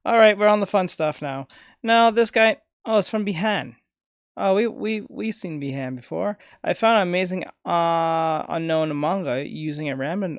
All right, we're on the fun stuff now. Now this guy, oh, it's from Bihan. Oh, we seen Bihan before. I found an amazing unknown manga using a randomizer.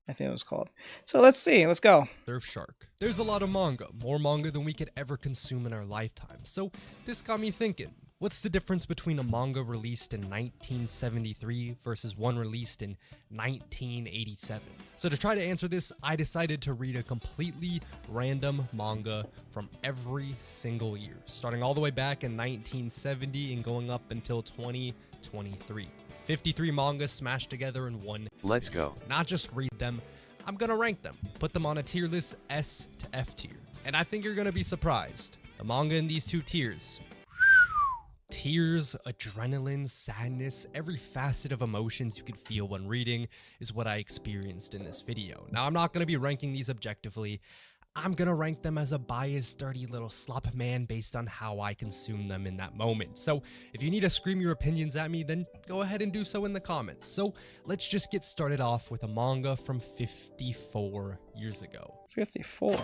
I think it was called. So let's see. Let's go. Surfshark. There's a lot of manga, more manga than we could ever consume in our lifetime. So this got me thinking, what's the difference between a manga released in 1973 versus one released in 1987? So to try to answer this, I decided to read a completely random manga from every single year, starting all the way back in 1970 and going up until 2023. 53 mangas smashed together in one. Let's go. Not just read them, I'm gonna rank them, put them on a tier list S to F tier. And I think you're gonna be surprised. The manga in these two tiers. Tears, adrenaline, sadness, every facet of emotions you could feel when reading is what I experienced in this video. Now, I'm not gonna be ranking these objectively. I'm gonna rank them as a biased, dirty little slop man based on how I consume them in that moment. So if you need to scream your opinions at me, then go ahead and do so in the comments. So let's just get started off with a manga from 54 years ago. 54.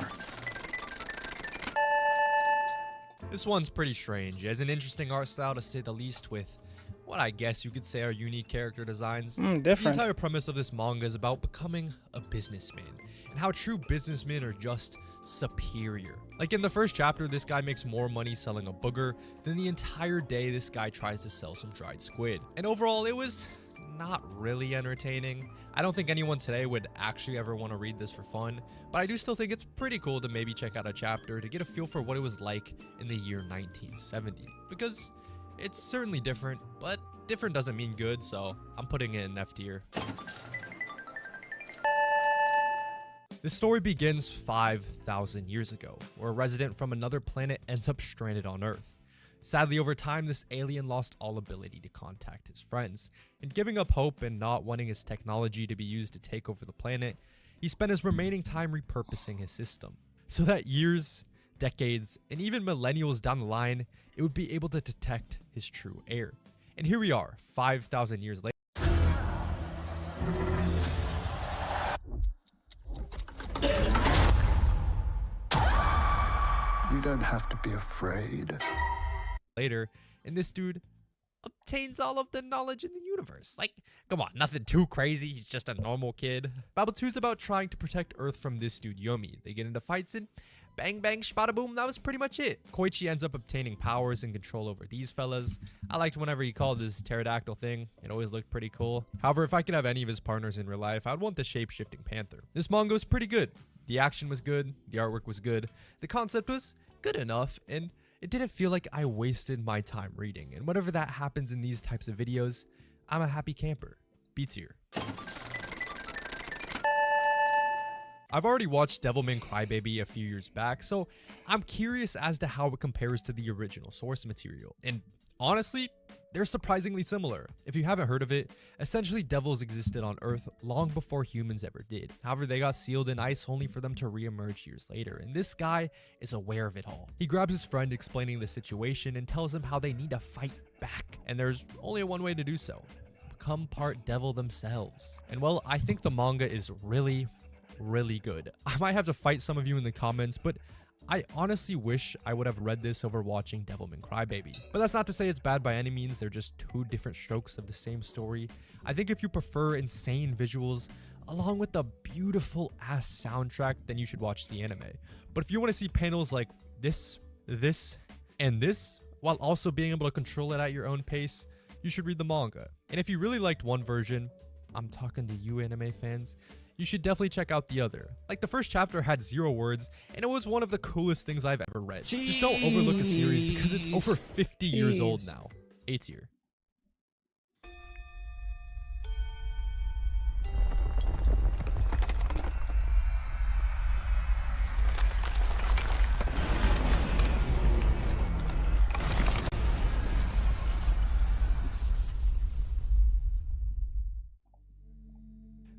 This one's pretty strange. It has an interesting art style to say the least, with what I guess you could say are unique character designs. Different. The entire premise of this manga is about becoming a businessman and how true businessmen are just superior. Like in the first chapter, this guy makes more money selling a booger than the entire day this guy tries to sell some dried squid. And overall, it was not really entertaining. I don't think anyone today would actually ever want to read this for fun, but I do still think it's pretty cool to maybe check out a chapter to get a feel for what it was like in the year 1970, because it's certainly different, but different doesn't mean good, so I'm putting it in F tier. The story begins 5,000 years ago, where a resident from another planet ends up stranded on Earth. Sadly, over time, this alien lost all ability to contact his friends, and giving up hope and not wanting his technology to be used to take over the planet, he spent his remaining time repurposing his system, so that years, decades, and even millennials down the line, it would be able to detect his true heir. And here we are, 5,000 years later. You don't have to be afraid. And this dude obtains all of the knowledge in the universe. Like, come on, nothing too crazy. He's just a normal kid. Babel 2 is about trying to protect Earth from this dude Yomi. They get into fights and bang bang spada boom, that was pretty much it. Koichi ends up obtaining powers and control over these fellas. I liked whenever he called his pterodactyl thing. It always looked pretty cool. However, if I could have any of his partners in real life, I'd want the shape-shifting panther. This manga was pretty good. The action was good, the artwork was good, the concept was good enough, and it didn't feel like I wasted my time reading. And whenever that happens in these types of videos, I'm a happy camper. B tier. I've already watched Devilman Crybaby a few years back, so I'm curious as to how it compares to the original source material. And honestly, they're surprisingly similar. If you haven't heard of it, essentially devils existed on Earth long before humans ever did. However, they got sealed in ice only for them to re-emerge years later, and this guy is aware of it all. He grabs his friend explaining the situation and tells him how they need to fight back, and there's only one way to do so: become part devil themselves. And well, I think the manga is really good. I might have to fight some of you in the comments, but I honestly wish I would have read this over watching Devilman Crybaby. But that's not to say it's bad by any means. They're just two different strokes of the same story. I think if you prefer insane visuals along with the beautiful ass soundtrack, then you should watch the anime. But if you want to see panels like this, and this, while also being able to control it at your own pace, you should read the manga. And if you really liked one version, I'm talking to you anime fans, you should definitely check out the other. Like, the first chapter had 0 words, and it was one of the coolest things I've ever read. Just don't overlook the series because it's over 50 years old now. A tier.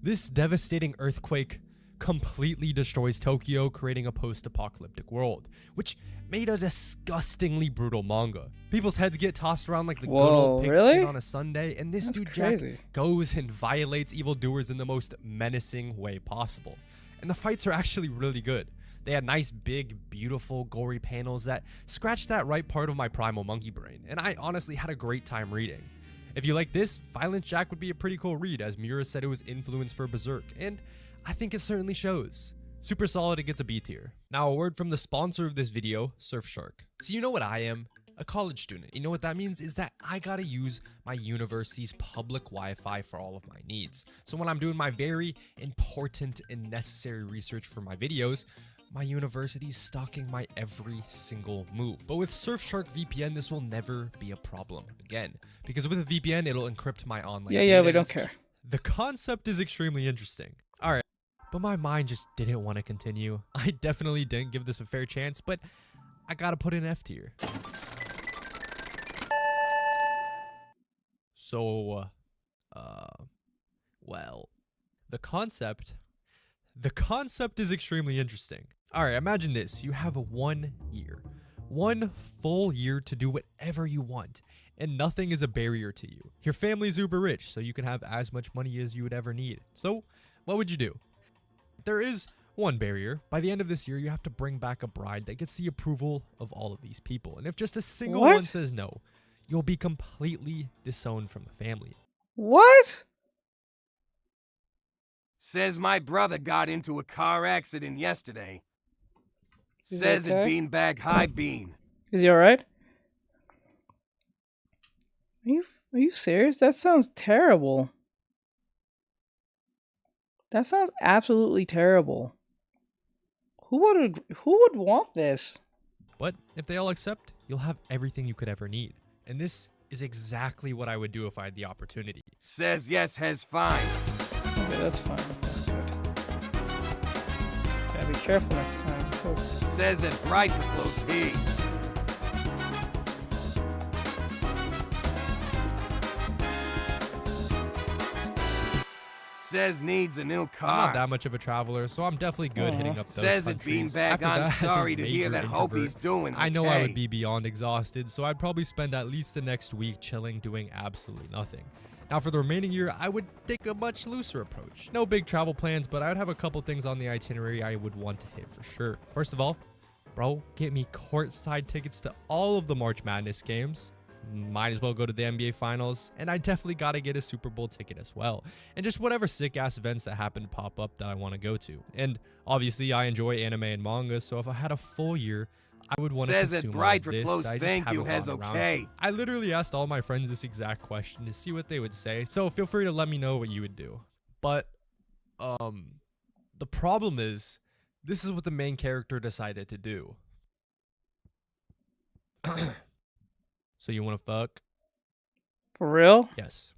This devastating earthquake completely destroys Tokyo, creating a post-apocalyptic world, which made a disgustingly brutal manga. People's heads get tossed around like the good old pigskin on a Sunday, and this dude Jack goes and violates evildoers in the most menacing way possible. And the fights are actually really good. They had nice, big, beautiful, gory panels that scratched that right part of my primal monkey brain, and I honestly had a great time reading. If you like this, Violent Jack would be a pretty cool read, as Miura said it was influenced for Berserk, and I think it certainly shows. Super solid, it gets a B tier. Now a word from the sponsor of this video, Surfshark. So you know what I am? A college student. You know what that means is that I gotta use my university's public Wi-Fi for all of my needs. So when I'm doing my very important and necessary research for my videos, my university's stalking my every single move. But with Surfshark VPN, this will never be a problem again, because with a VPN, it'll encrypt my online data. Yeah, we don't care. The concept is extremely interesting. All right, but my mind just didn't want to continue. I definitely didn't give this a fair chance, but I gotta put in F tier. So, well, the concept is extremely interesting. All right, imagine this. You have 1 year, 1 full year to do whatever you want, and nothing is a barrier to you. Your family's uber rich, so you can have as much money as you would ever need. So what would you do? There is one barrier. By the end of this year, you have to bring back a bride that gets the approval of all of these people. And if just a single one says no, you'll be completely disowned from the family. What? Says my brother got into a car accident yesterday. Is Says he okay? it beanbag high bean. Is he alright? Are you serious? That sounds terrible. That sounds absolutely terrible. Who would want this? But if they all accept, you'll have everything you could ever need. And this is exactly what I would do if I had the opportunity. Says yes has fine. Okay, that's fine. That's good. Gotta be careful next time. Oh. Says at bright or close heat. Says needs a new car. I'm not that much of a traveler, so I'm definitely good hitting up those Says it countries. beanbag, After I'm that, as a sorry to hear major that Hope he's introvert, doing okay. I know I would be beyond exhausted, so I'd probably spend at least the next week chilling doing absolutely nothing. Now for the remaining year, I would take a much looser approach. No big travel plans, but I would have a couple things on the itinerary I would want to hit for sure. First of all, bro, get me courtside tickets to all of the March Madness games. Might as well go to the NBA Finals, and I definitely got to get a Super Bowl ticket as well, and just whatever sick-ass events that happen to pop up that I want to go to. And obviously, I enjoy anime and manga, so if I had a full year, I would want to consume all of this. Close, I just thank you, haven't has gotten around okay. to. I literally asked all my friends this exact question to see what they would say, so feel free to let me know what you would do. But, the problem is, this is what the main character decided to do. So you want to fuck? For real? Yes.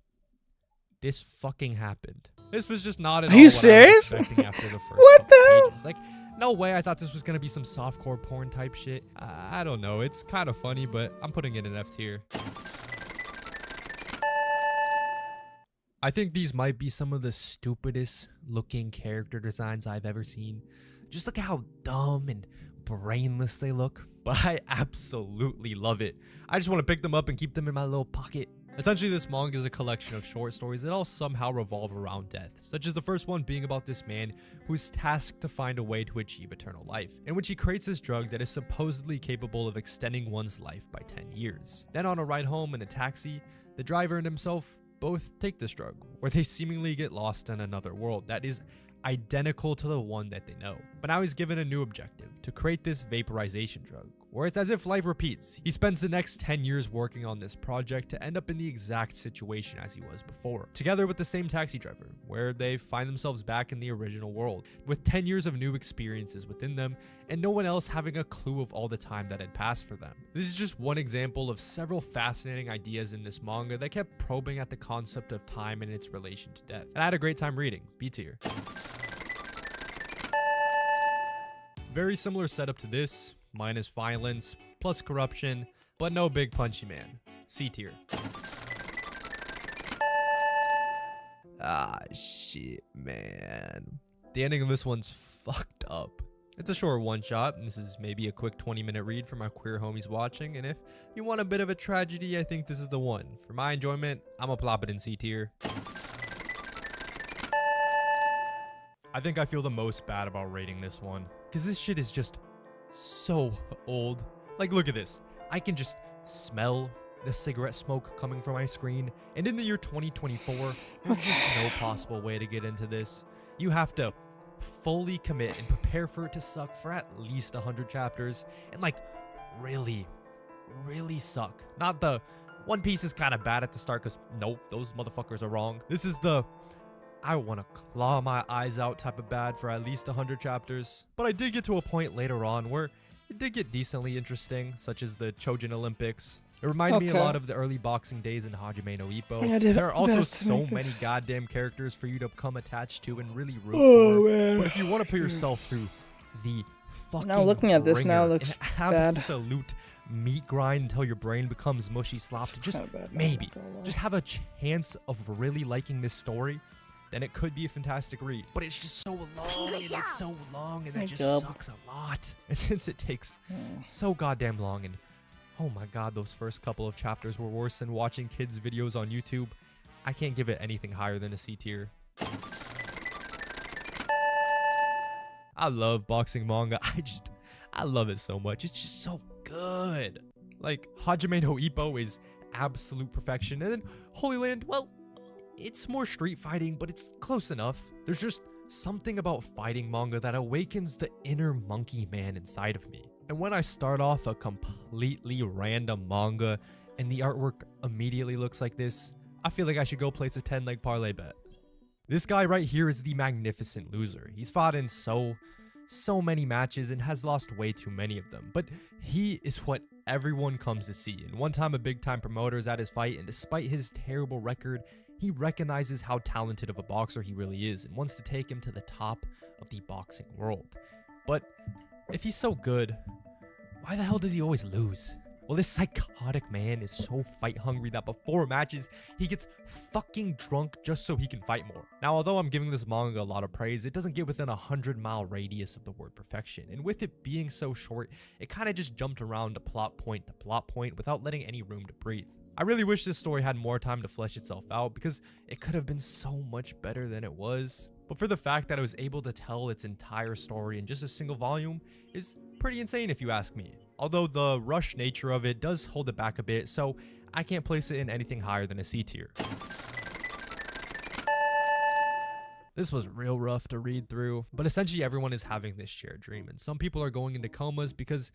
This fucking happened. This was just not at Are all you what serious? I was expecting after the first What couple the pages. Like, no way I thought this was gonna be some softcore porn type shit. I don't know. It's kind of funny, but I'm putting it in F tier. I think these might be some of the stupidest looking character designs I've ever seen. Just look at how dumb and brainless they look, but I absolutely love it. I just want to pick them up and keep them in my little pocket. Essentially, this manga is a collection of short stories that all somehow revolve around death, such as the first one being about this man who is tasked to find a way to achieve eternal life, in which he creates this drug that is supposedly capable of extending one's life by 10 years. Then on a ride home in a taxi, the driver and himself both take this drug, where they seemingly get lost in another world that is identical to the one that they know. But now he's given a new objective, to create this vaporization drug, where it's as if life repeats. He spends the next 10 years working on this project to end up in the exact situation as he was before, together with the same taxi driver, where they find themselves back in the original world, with 10 years of new experiences within them, and no one else having a clue of all the time that had passed for them. This is just one example of several fascinating ideas in this manga that kept probing at the concept of time and its relation to death. And I had a great time reading. B tier. Very similar setup to this, minus violence, plus corruption, but no big punchy man. C tier. Ah, shit, man. The ending of this one's fucked up. It's a short one-shot, and this is maybe a quick 20-minute read for my queer homies watching, and if you want a bit of a tragedy, I think this is the one. For my enjoyment, I'ma plop it in C tier. I think I feel the most bad about rating this one, because this shit is just so old. Like, look at this. I can just smell the cigarette smoke coming from my screen, and in the year 2024, there's just no possible way to get into this. You have to fully commit and prepare for it to suck for at least 100 chapters, and like, really suck. Not the One Piece is kind of bad at the start, because nope, those motherfuckers are wrong. This is the I want to claw my eyes out type of bad for at least 100 chapters. But I did get to a point later on where it did get decently interesting, such as the Chojin Olympics. It reminded me a lot of the early boxing days in Hajime no Ippo. There are also so many goddamn characters for you to become attached to and really root for. Man. But if you want to put yourself through the fucking Now looking at this now looks an bad. absolute meat grind until your brain becomes mushy slop, to just maybe just have a chance of really liking this story, then it could be a fantastic read. But it's just so long, and it's so long, and that just sucks a lot. And since it takes so goddamn long, and oh my god, those first couple of chapters were worse than watching kids' videos on YouTube, I can't give it anything higher than a C tier. I love boxing manga. I love it so much. It's just so good. Like, Hajime no Ippo is absolute perfection. And then Holy Land, well, it's more street fighting, but it's close enough. There's just something about fighting manga that awakens the inner monkey man inside of me. And when I start off a completely random manga and the artwork immediately looks like this, I feel like I should go place a 10-leg parlay bet. This guy right here is the magnificent loser. He's fought in so many matches and has lost way too many of them, but he is what everyone comes to see. And one time a big time promoter is at his fight, and despite his terrible record, he recognizes how talented of a boxer he really is and wants to take him to the top of the boxing world. But if he's so good, why the hell does he always lose? Well, this psychotic man is so fight hungry that before matches, he gets fucking drunk just so he can fight more. Now, although I'm giving this manga a lot of praise, it doesn't get within a 100-mile radius of the word perfection. And with it being so short, it kind of just jumped around to plot point without letting any room to breathe. I really wish this story had more time to flesh itself out, because it could have been so much better than it was. But for the fact that I was able to tell its entire story in just a single volume is pretty insane if you ask me. Although the rush nature of it does hold it back a bit, so I can't place it in anything higher than a C tier. This was real rough to read through, but essentially everyone is having this shared dream, and some people are going into comas because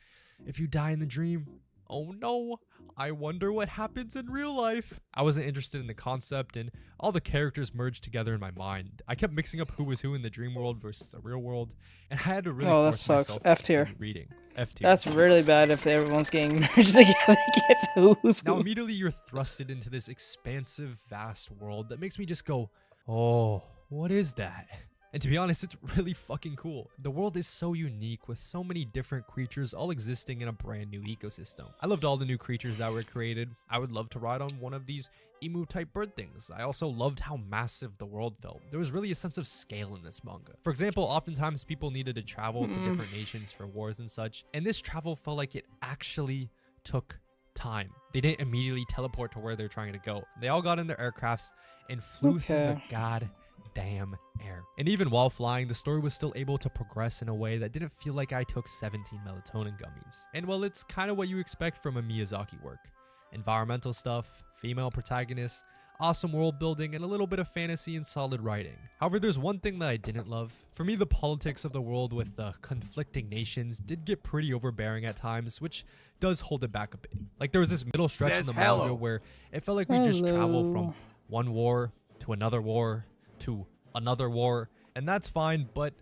if you die in the dream, oh no, I wonder what happens in real life. I wasn't interested in the concept, and all the characters merged together in my mind. I kept mixing up who was who in the dream world versus the real world, and I had to really force myself to F tier. reading. F tier. That's really bad if everyone's getting merged together. Get who's Now who. immediately you're thrusted into this expansive, vast world that makes me just go, oh, what is that? And to be honest, it's really fucking cool. The world is so unique with so many different creatures all existing in a brand new ecosystem. I loved all the new creatures that were created. I would love to ride on one of these emu type bird things. I also loved how massive the world felt. There was really a sense of scale in this manga. For example, oftentimes people needed to travel to different nations for wars and such, and this travel felt like it actually took time. They didn't immediately teleport to where they're trying to go. They all got in their aircrafts and flew through the goddamn air. And even while flying, the story was still able to progress in a way that didn't feel like I took 17 melatonin gummies. And well, it's kind of what you expect from a Miyazaki work. Environmental stuff, female protagonists, awesome world building, and a little bit of fantasy and solid writing. However, there's one thing that I didn't love. For me, the politics of the world with the conflicting nations did get pretty overbearing at times, which does hold it back a bit. Like, there was this middle stretch in the manga where it felt like we just travel from one war to another war to another war, and that's fine, but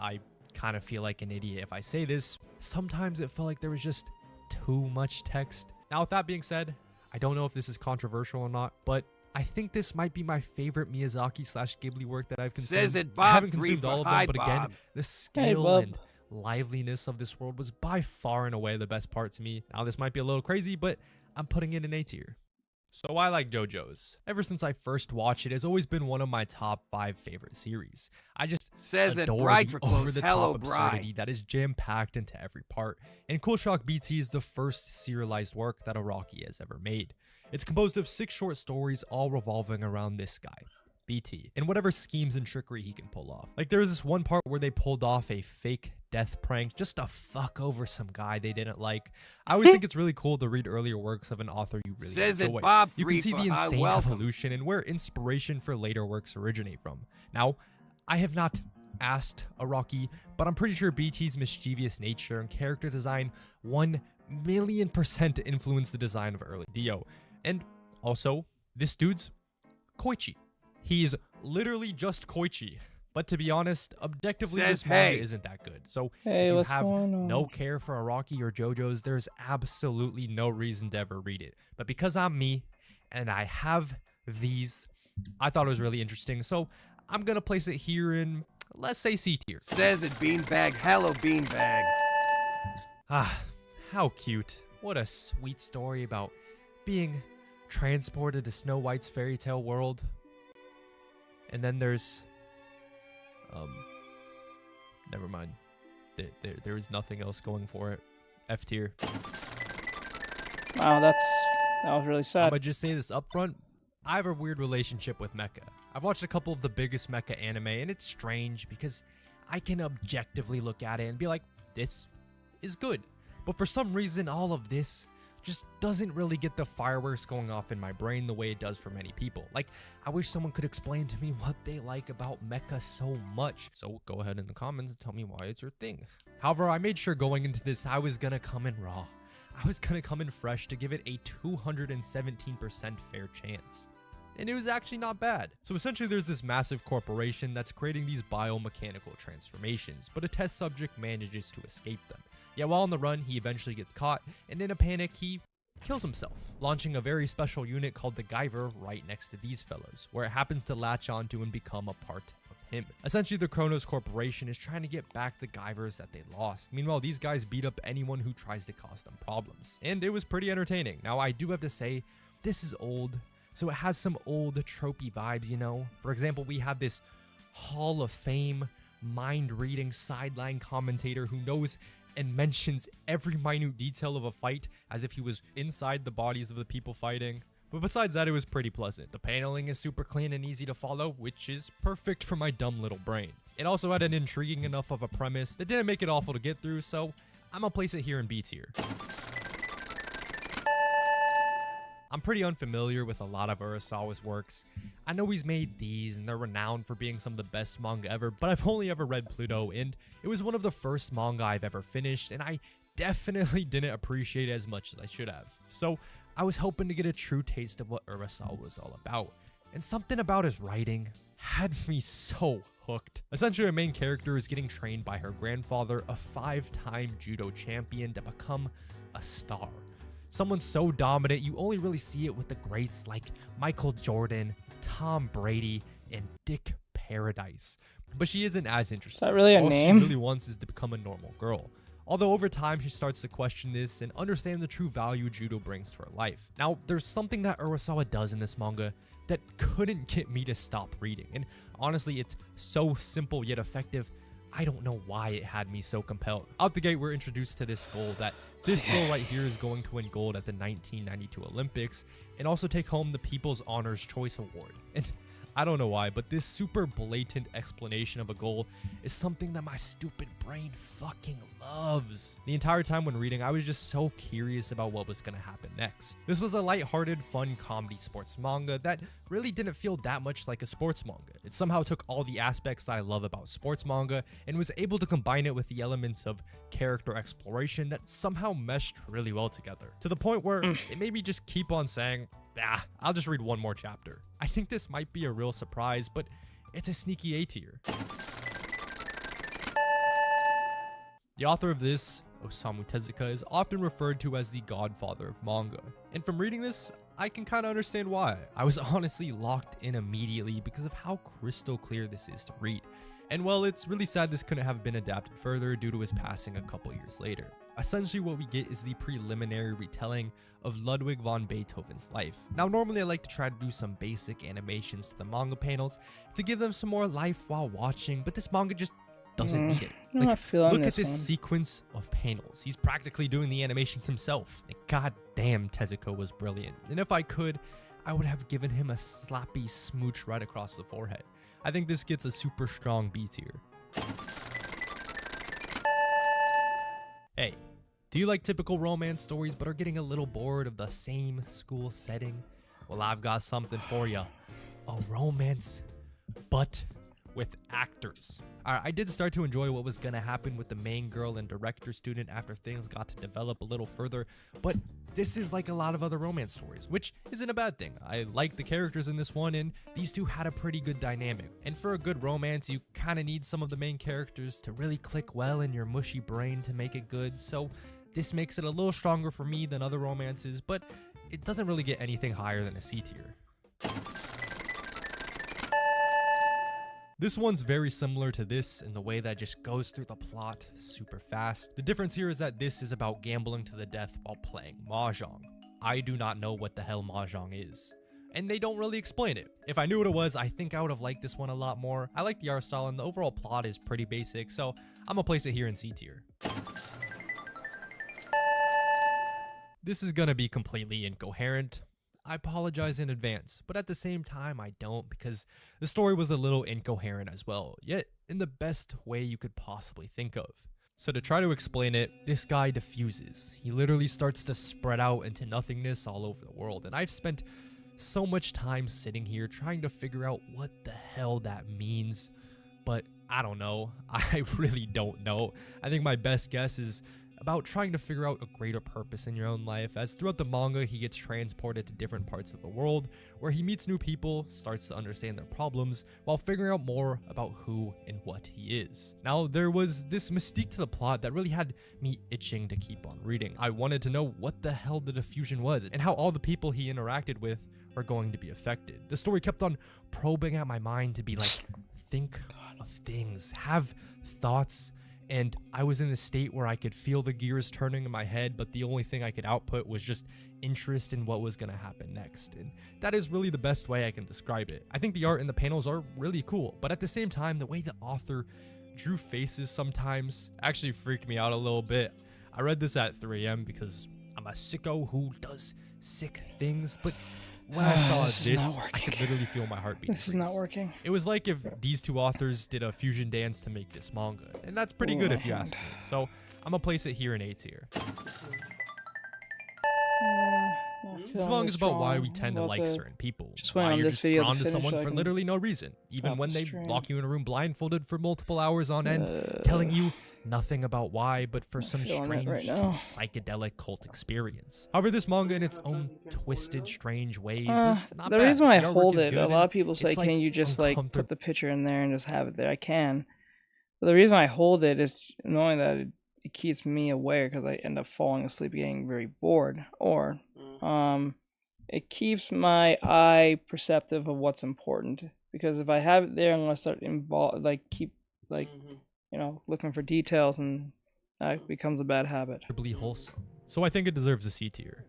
I kind of feel like an idiot if I say this. Sometimes it felt like there was just too much text. Now, with that being said, I don't know if this is controversial or not, but I think this might be my favorite Miyazaki/Ghibli work that I've consumed. Says it, Bob. I haven't consumed all of them, but again, Bob. the scale and liveliness of this world was by far and away the best part to me. Now, this might be a little crazy, but I'm putting it in A tier. So I like JoJo's. Ever since I first watched it, it's always been one of my top 5 favorite series. I just adore the over-the-top absurdity that is jam-packed into every part. And Cool Shock BT is the first serialized work that Araki has ever made. It's composed of 6 short stories all revolving around this guy, BT, and whatever schemes and trickery he can pull off. Like there was this one part where they pulled off a fake death prank just to fuck over some guy they didn't like. I always think it's really cool to read earlier works of an author you really Says it enjoy. Bob You can see the High insane welcome. evolution and where inspiration for later works originate from. Now, I have not asked Araki, but I'm pretty sure BT's mischievous nature and character design 1,000,000% influenced the design of early Dio. And also, this dude's Koichi. He's literally just Koichi. But to be honest, objectively, Says this manga hey. isn't that good. So Hey, if you what's have going on? no care for Araki or JoJo's, there's absolutely no reason to ever read it. But because I'm me, and I have these, I thought it was really interesting. So I'm going to place it here in, let's say, C tier. Says it beanbag, hello beanbag. Ah, how cute. What a sweet story about being transported to Snow White's fairy tale world. And then there's never mind. There is nothing else going for it. F tier. Wow, that was really I'm sad. gonna just say this up front. I have a weird relationship with mecha. I've watched a couple of the biggest mecha anime, and it's strange because I can objectively look at it and be like, this is good. But for some reason, all of this just doesn't really get the fireworks going off in my brain the way it does for many people. Like, I wish someone could explain to me what they like about mecha so much. So go ahead in the comments and tell me why it's your thing. However, I made sure going into this, I was gonna come in raw. I was gonna come in fresh to give it a 217% fair chance. And it was actually not bad. So essentially there's this massive corporation that's creating these biomechanical transformations, but a test subject manages to escape them. Yet while on the run, he eventually gets caught, and in a panic, he kills himself, launching a very special unit called the Guyver right next to these fellas, where it happens to latch onto and become a part of him. Essentially, the Kronos Corporation is trying to get back the Guyvers that they lost. Meanwhile, these guys beat up anyone who tries to cause them problems. And it was pretty entertaining. Now, I do have to say, this is old, so it has some old tropey vibes, you know? For example, we have this Hall of Fame, mind-reading sideline commentator who knows and mentions every minute detail of a fight as if he was inside the bodies of the people fighting. But besides that, it was pretty pleasant. The paneling is super clean and easy to follow, which is perfect for my dumb little brain. It also had an intriguing enough of a premise that didn't make it awful to get through, so I'm gonna place it here in B tier. I'm pretty unfamiliar with a lot of Urasawa's works. I know he's made these and they're renowned for being some of the best manga ever, but I've only ever read Pluto, and it was one of the first manga I've ever finished, and I definitely didn't appreciate it as much as I should have. So I was hoping to get a true taste of what Urasawa was all about, and something about his writing had me so hooked. Essentially, our main character is getting trained by her grandfather, a 5-time judo champion, to become a star. Someone so dominant, you only really see it with the greats like Michael Jordan, Tom Brady, and Dick Paradise. But she isn't as interested. Is that really a All name? she really wants is to become a normal girl. Although over time, she starts to question this and understand the true value judo brings to her life. Now, there's something that Urasawa does in this manga that couldn't get me to stop reading. And honestly, it's so simple yet effective. I don't know why it had me so compelled. Out the gate, we're introduced to this goal that this girl right here is going to win gold at the 1992 Olympics and also take home the People's Honor's Choice Award. And I don't know why, but this super blatant explanation of a goal is something that my stupid brain fucking loves. The entire time when reading, I was just so curious about what was gonna happen next. This was a lighthearted, fun comedy sports manga that really didn't feel that much like a sports manga. It somehow took all the aspects that I love about sports manga and was able to combine it with the elements of character exploration that somehow meshed really well together. To the point where it made me just keep on saying, I'll just read one more chapter. I think this might be a real surprise, but it's a sneaky A tier. The author of this, Osamu Tezuka, is often referred to as the godfather of manga. And from reading this, I can kind of understand why. I was honestly locked in immediately because of how crystal clear this is to read. And well, it's really sad this couldn't have been adapted further due to his passing a couple years later. Essentially what we get is the preliminary retelling of Ludwig von Beethoven's life. Now normally I like to try to do some basic animations to the manga panels to give them some more life while watching, but this manga just doesn't need it. I'm not feeling Look at this this one. sequence of panels. He's practically doing the animations himself. And God damn, Tezuka was brilliant. And if I could, I would have given him a slappy smooch right across the forehead. I think this gets a super strong B tier. Hey, do you like typical romance stories but are getting a little bored of the same school setting? Well, I've got something for you. A romance, but with actors. Alright, I did start to enjoy what was gonna happen with the main girl and director student after things got to develop a little further, but this is like a lot of other romance stories, which isn't a bad thing. I like the characters in this one, and these two had a pretty good dynamic. And for a good romance, you kind of need some of the main characters to really click well in your mushy brain to make it good, so this makes it a little stronger for me than other romances, but it doesn't really get anything higher than a C tier. This one's very similar to this in the way that it just goes through the plot super fast. The difference here is that this is about gambling to the death while playing Mahjong. I do not know what the hell Mahjong is, and they don't really explain it. If I knew what it was, I think I would have liked this one a lot more. I like the art style and the overall plot is pretty basic, so I'm gonna place it here in C tier. This is gonna be completely incoherent. I apologize in advance, but at the same time I don't, because the story was a little incoherent as well, yet in the best way you could possibly think of. So to try to explain it, this guy diffuses. He literally starts to spread out into nothingness all over the world, and I've spent so much time sitting here trying to figure out what the hell that means, but I don't know. I really don't know. I think my best guess is about trying to figure out a greater purpose in your own life, as throughout the manga he gets transported to different parts of the world where he meets new people, starts to understand their problems, while figuring out more about who and what he is. Now, there was this mystique to the plot that really had me itching to keep on reading. I wanted to know what the hell the diffusion was and how all the people he interacted with are going to be affected. The story kept on probing at my mind to be like, think of things, have thoughts, and I was in a state where I could feel the gears turning in my head, but the only thing I could output was just interest in what was going to happen next. And that is really the best way I can describe it. I think the art and the panels are really cool, but at the same time, the way the author drew faces sometimes actually freaked me out a little bit. I read this at 3 a.m. because I'm a sicko who does sick things, but when I saw this, I could literally feel my heartbeat. This is not working. It was like if these two authors did a fusion dance to make this manga, and that's pretty good if you ask me. So I'm gonna place it here in A tier. This manga is about why we tend to like certain people, why you're just drawn to someone for literally no reason, even when they lock you in a room blindfolded for multiple hours on end, telling you nothing about why, but for some strange psychedelic cult experience. However, this manga in its own twisted, strange ways was not bad. The reason why I hold it, a lot of people say, can you just like put the picture in there and just have it there? I can. But the reason I hold it is knowing that it keeps me aware, because I end up falling asleep getting very bored, or it keeps my eye perceptive of what's important, because if I have it there and I start you know, looking for details, and that becomes a bad habit. Wholesome. So I think it deserves a C tier.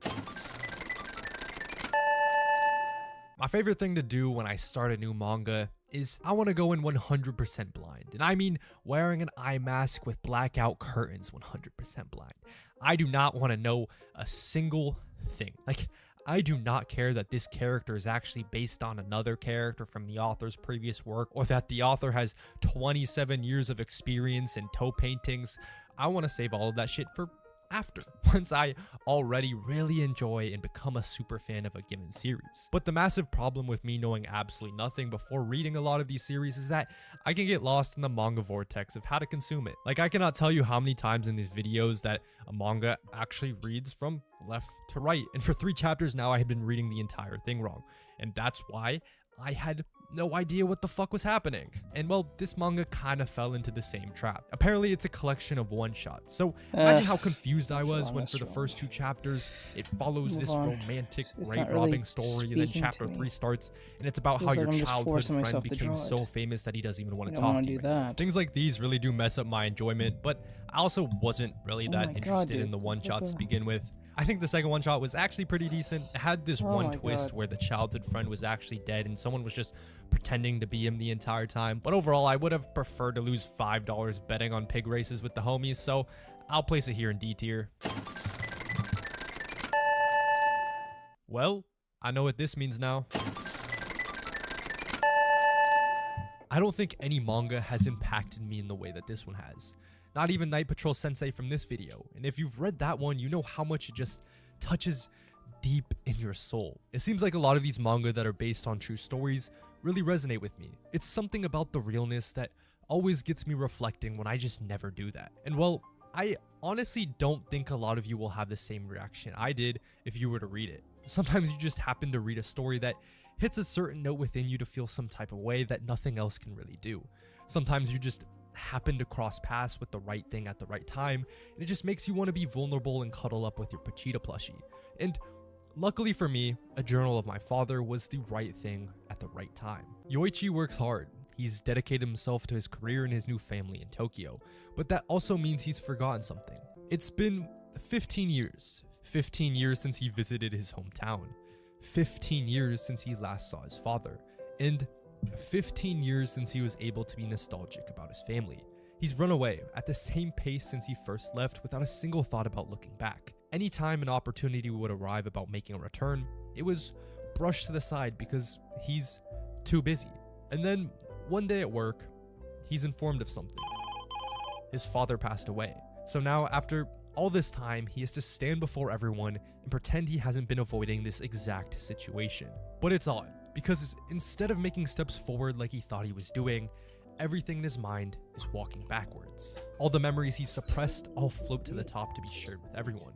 My favorite thing to do when I start a new manga is I want to go in 100% blind. And I mean wearing an eye mask with blackout curtains 100% blind. I do not want to know a single thing. Like, I do not care that this character is actually based on another character from the author's previous work, or that the author has 27 years of experience in toe paintings. I want to save all of that shit for after, once I already really enjoy and become a super fan of a given series. But the massive problem with me knowing absolutely nothing before reading a lot of these series is that I can get lost in the manga vortex of how to consume it. Like, I cannot tell you how many times in these videos that a manga actually reads from left to right, and for 3 chapters now I had been reading the entire thing wrong, and that's why I had no idea what the fuck was happening. And well, this manga kind of fell into the same trap. Apparently it's a collection of one-shots, so imagine how confused I was when for the first 2 chapters it follows this romantic grave robbing story, and then chapter 3 starts and it's about how your childhood friend became so famous that he doesn't even want to talk to you. Things like these really do mess up my enjoyment, but I also wasn't really that interested in the one-shots to begin with. I think the second one-shot was actually pretty decent. It had this one twist where the childhood friend was actually dead and someone was just pretending to be him the entire time. But overall, I would have preferred to lose $5 betting on pig races with the homies, so I'll place it here in D tier. Well, I know what this means now. I don't think any manga has impacted me in the way that this one has. Not even Night Patrol Sensei from this video. And if you've read that one, you know how much it just touches deep in your soul. It seems like a lot of these manga that are based on true stories really resonate with me. It's something about the realness that always gets me reflecting when I just never do that. And well, I honestly don't think a lot of you will have the same reaction I did if you were to read it. Sometimes you just happen to read a story that hits a certain note within you to feel some type of way that nothing else can really do. Sometimes you just happen to cross paths with the right thing at the right time, and it just makes you want to be vulnerable and cuddle up with your Pachita plushie. And luckily for me, A Journal of My Father was the right thing at the right time. Yoichi works hard. He's dedicated himself to his career and his new family in Tokyo, but that also means he's forgotten something. It's been 15 years. 15 years since he visited his hometown. 15 years since he last saw his father, and 15 years since he was able to be nostalgic about his family. He's run away at the same pace since he first left without a single thought about looking back. Anytime an opportunity would arrive about making a return, it was brushed to the side because he's too busy. And then one day at work, he's informed of something. His father passed away. So now, after all this time, he has to stand before everyone and pretend he hasn't been avoiding this exact situation. But it's odd, because instead of making steps forward like he thought he was doing, everything in his mind is walking backwards. All the memories he suppressed all float to the top to be shared with everyone.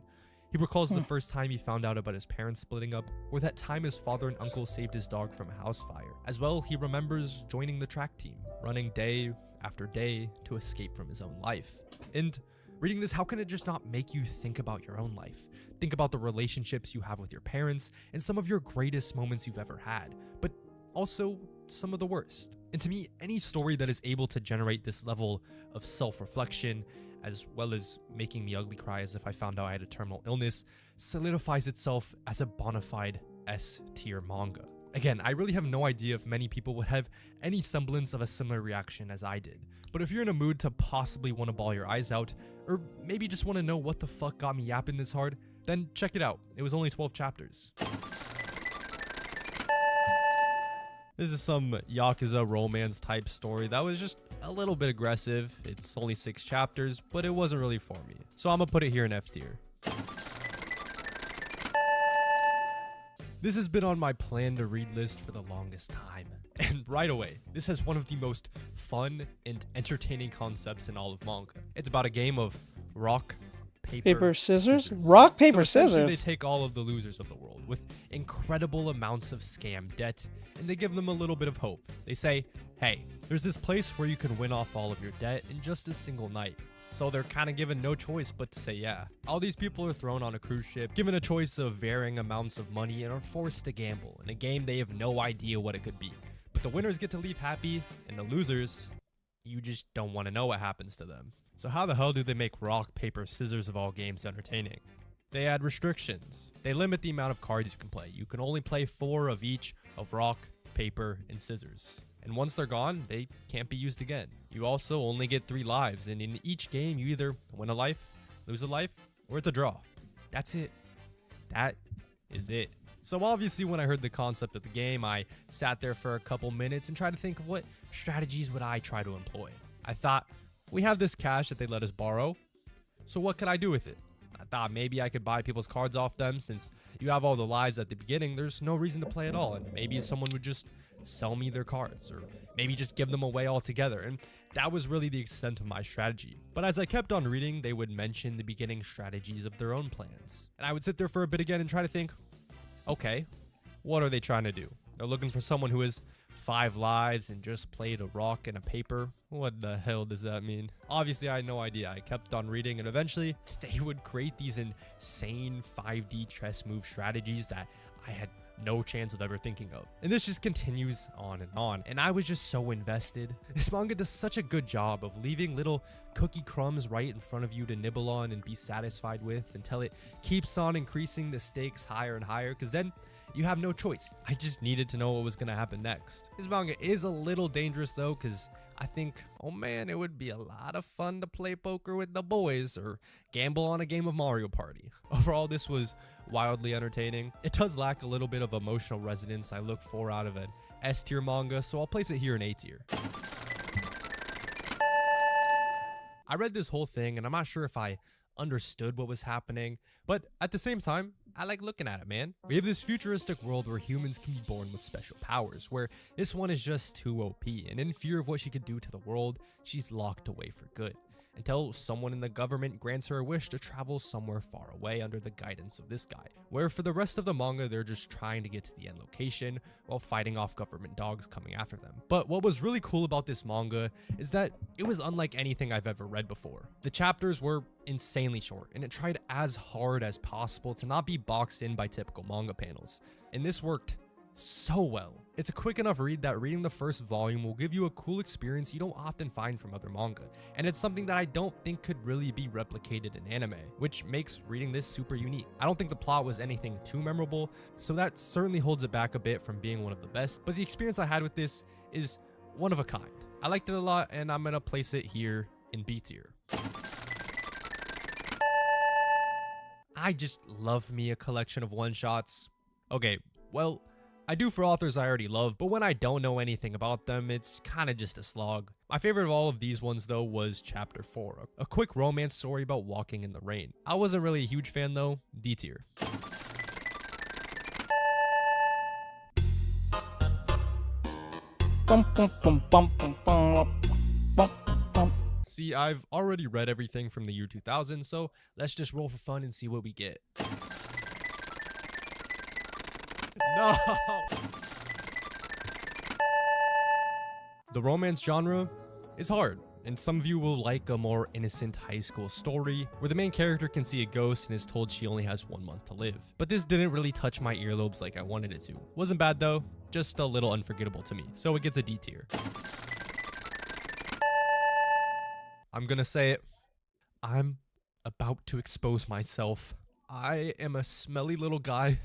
He recalls the first time he found out about his parents splitting up, or that time his father and uncle saved his dog from a house fire. As well, he remembers joining the track team, running day after day to escape from his own life. And reading this, how can it just not make you think about your own life? Think about the relationships you have with your parents and some of your greatest moments you've ever had, but also some of the worst. And to me, any story that is able to generate this level of self-reflection, as well as making me ugly cry as if I found out I had a terminal illness, solidifies itself as a bona fide S-tier manga. Again, I really have no idea if many people would have any semblance of a similar reaction as I did. But if you're in a mood to possibly want to bawl your eyes out, or maybe just want to know what the fuck got me yapping this hard, then check it out. It was only 12 chapters. This is some Yakuza romance type story that was just a little bit aggressive. It's only 6 chapters, but it wasn't really for me. So I'm gonna put it here in F tier. This has been on my plan to read list for the longest time. And right away, this has one of the most fun and entertaining concepts in all of manga. It's about a game of rock, paper, scissors? Rock, paper, so scissors? They take all of the losers of the world with incredible amounts of scam debt, and they give them a little bit of hope. They say, hey, there's this place where you can win off all of your debt in just a single night. So they're kind of given no choice but to say yeah. All these people are thrown on a cruise ship, given a choice of varying amounts of money, and are forced to gamble in a game they have no idea what it could be. But the winners get to leave happy, and the losers, you just don't want to know what happens to them. So how the hell do they make rock, paper, scissors of all games entertaining? They add restrictions. They limit the amount of cards you can play. You can only play 4 of each of rock, paper, and scissors. And once they're gone, they can't be used again. You also only get 3 lives, and in each game, you either win a life, lose a life, or it's a draw. That's it. That is it. So obviously, when I heard the concept of the game, I sat there for a couple minutes and tried to think of what strategies would I try to employ. I thought, we have this cash that they let us borrow, so what could I do with it? I thought maybe I could buy people's cards off them. Since you have all the lives at the beginning, there's no reason to play at all, and maybe someone would just sell me their cards, or maybe just give them away altogether. And that was really the extent of my strategy. But as I kept on reading, they would mention the beginning strategies of their own plans, and I would sit there for a bit again and try to think, okay, what are they trying to do? They're looking for someone who has 5 lives and just played a rock and a paper. What the hell does that mean? Obviously, I had no idea. I kept on reading, and eventually they would create these insane 5D chess move strategies that I had no chance of ever thinking of. And this just continues on, and I was just so invested. This manga does such a good job of leaving little cookie crumbs right in front of you to nibble on and be satisfied with, until it keeps on increasing the stakes higher and higher, because then you have no choice. I just needed to know what was gonna happen next. This manga is a little dangerous though, because I think, oh man, it would be a lot of fun to play poker with the boys or gamble on a game of Mario Party. Overall, this was wildly entertaining. It does lack a little bit of emotional resonance I look for out of an S tier manga, so I'll place it here in A tier. I read this whole thing and I'm not sure if I understood what was happening, but at the same time, I like looking at it, man. We have this futuristic world where humans can be born with special powers, where this one is just too OP, and in fear of what she could do to the world, she's locked away for good, until someone in the government grants her a wish to travel somewhere far away under the guidance of this guy, where for the rest of the manga, they're just trying to get to the end location while fighting off government dogs coming after them. But what was really cool about this manga is that it was unlike anything I've ever read before. The chapters were insanely short, and it tried as hard as possible to not be boxed in by typical manga panels, and this worked so well. It's a quick enough read that reading the first volume will give you a cool experience you don't often find from other manga, and it's something that I don't think could really be replicated in anime, which makes reading this super unique. I don't think the plot was anything too memorable, so that certainly holds it back a bit from being one of the best, but the experience I had with this is one of a kind. I liked it a lot, and I'm gonna place it here in B tier. I just love me a collection of one-shots. Okay, well, I do for authors I already love, but when I don't know anything about them, it's kind of just a slog. My favorite of all of these ones though was chapter 4, a quick romance story about walking in the rain. I wasn't really a huge fan though, D tier. See, I've already read everything from the year 2000, so let's just roll for fun and see what we get. No! The romance genre is hard, and some of you will like a more innocent high school story where the main character can see a ghost and is told she only has 1 month to live. But this didn't really touch my earlobes like I wanted it to. Wasn't bad though, just a little unforgettable to me, so it gets a D tier. I'm gonna say it. I'm about to expose myself. I am a smelly little guy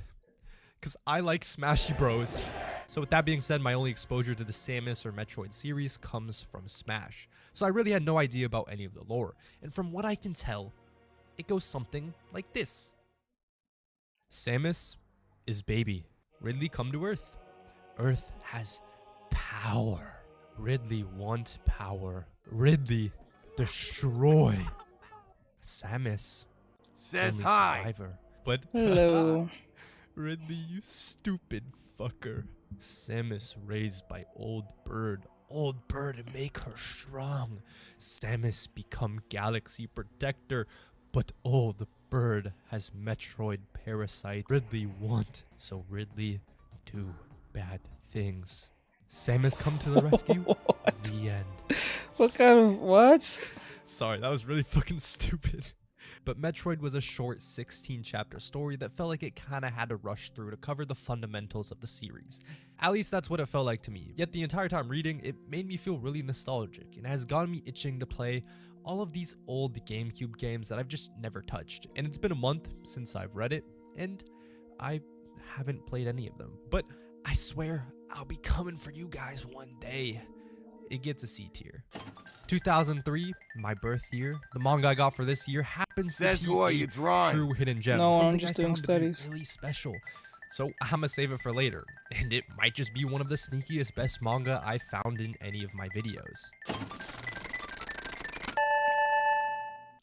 because I like Smashy Bros. So with that being said, my only exposure to the Samus or Metroid series comes from Smash. So I really had no idea about any of the lore. And from what I can tell, it goes something like this. Samus is baby. Ridley come to Earth. Earth has power. Ridley want power. Ridley destroy. Samus says only hi. Survivor. But Hello. Ridley, you stupid fucker. Samus raised by Old Bird. Old Bird make her strong. Samus become Galaxy Protector, but Old Bird has Metroid Parasite. Ridley want, so Ridley do bad things. Samus come to the rescue. The end. What kind of what? Sorry, that was really fucking stupid. But Metroid was a short 16-chapter story that felt like it kinda had to rush through to cover the fundamentals of the series. At least that's what it felt like to me. Yet the entire time reading, it made me feel really nostalgic and has gotten me itching to play all of these old GameCube games that I've just never touched. And it's been a month since I've read it, and I haven't played any of them. But I swear, I'll be coming for you guys one day. It gets a C tier. 2003, my birth year. The manga I got for this year happens to be who are you a drawing? true hidden gem. No, I'm something just I doing found to be studies. really special. So I'ma save it for later. And it might just be one of the sneakiest best manga I found in any of my videos.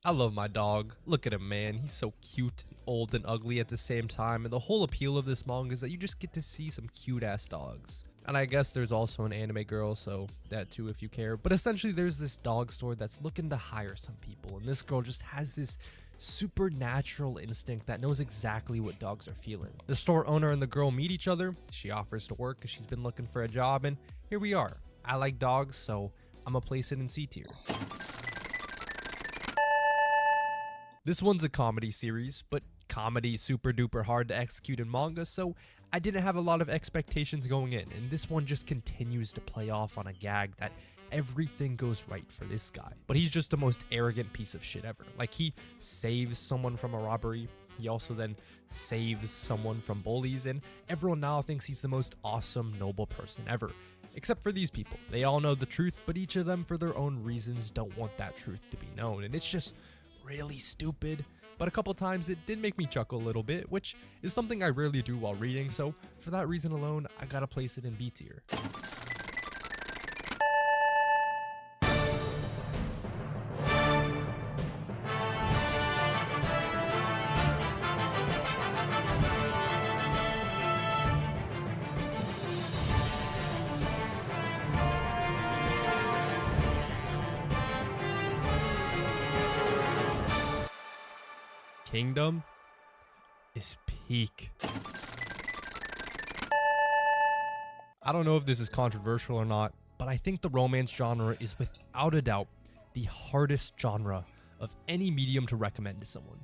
I love my dog. Look at him, man. He's so cute, old and ugly at the same time. And the whole appeal of this manga is that you just get to see some cute ass dogs. And I guess there's also an anime girl, so that too if you care. But essentially there's this dog store that's looking to hire some people. And this girl just has this supernatural instinct that knows exactly what dogs are feeling. The store owner and the girl meet each other. She offers to work because she's been looking for a job. And here we are. I like dogs, so I'm gonna place it in C tier. This one's a comedy series, but comedy's super duper hard to execute in manga, so I didn't have a lot of expectations going in, and this one just continues to play off on a gag that everything goes right for this guy. But he's just the most arrogant piece of shit ever. Like, he saves someone from a robbery, He also then saves someone from bullies, and everyone now thinks he's the most awesome, noble person ever. Except for these people. They all know the truth, but each of them, for their own reasons, don't want that truth to be known. And it's just really stupid. But a couple times it did make me chuckle a little bit, which is something I rarely do while reading, so for that reason alone, I gotta place it in B tier. Kingdom is peak. I don't know if this is controversial or not, but I think the romance genre is without a doubt the hardest genre of any medium to recommend to someone.